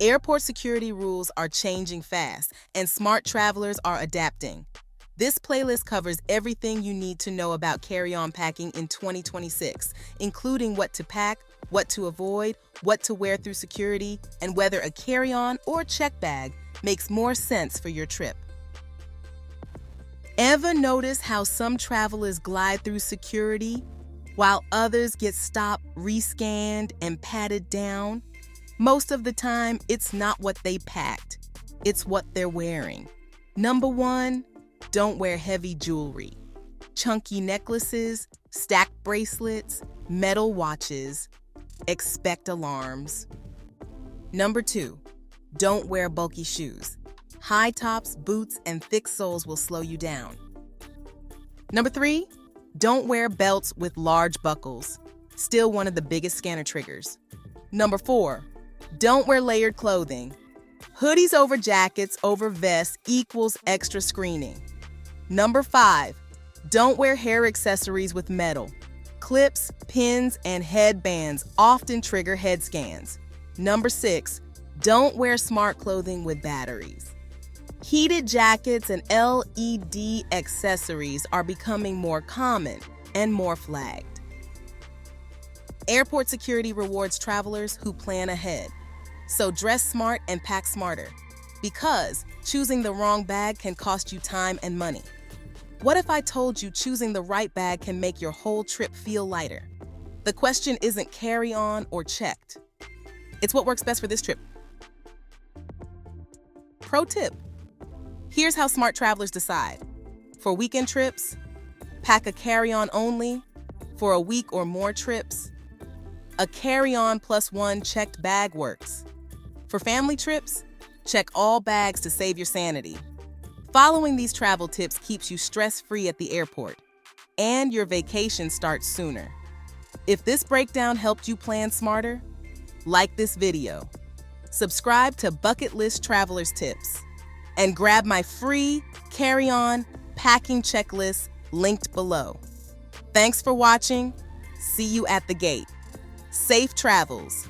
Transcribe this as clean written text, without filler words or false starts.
Airport security rules are changing fast, and smart travelers are adapting. This playlist covers everything you need to know about carry-on packing in 2026, including what to pack, what to avoid, what to wear through security, and whether a carry-on or check bag makes more sense for your trip. Ever notice how some travelers glide through security while others get stopped, rescanned, and patted down? Most of the time, it's not what they packed, it's what they're wearing. Number 1, don't wear heavy jewelry. Chunky necklaces, stacked bracelets, metal watches. Expect alarms. Number 2, don't wear bulky shoes. High tops, boots, and thick soles will slow you down. Number 3, don't wear belts with large buckles. Still one of the biggest scanner triggers. Number 4, don't wear layered clothing. Hoodies over jackets over vests equals extra screening. Number 5, don't wear hair accessories with metal. Clips, pins, and headbands often trigger head scans. Number 6, don't wear smart clothing with batteries. Heated jackets and LED accessories are becoming more common and more flagged. Airport security rewards travelers who plan ahead. So dress smart and pack smarter, because choosing the wrong bag can cost you time and money. What if I told you choosing the right bag can make your whole trip feel lighter? The question isn't carry-on or checked. It's what works best for this trip. Pro tip: here's how smart travelers decide. For weekend trips, pack a carry-on only. For a week or more trips, a carry-on plus one checked bag works. For family trips, check all bags to save your sanity. Following these travel tips keeps you stress-free at the airport, and your vacation starts sooner. If this breakdown helped you plan smarter, like this video, subscribe to Bucket List Travelers Tips, and grab my free carry-on packing checklist linked below. Thanks for watching. See you at the gate. Safe travels.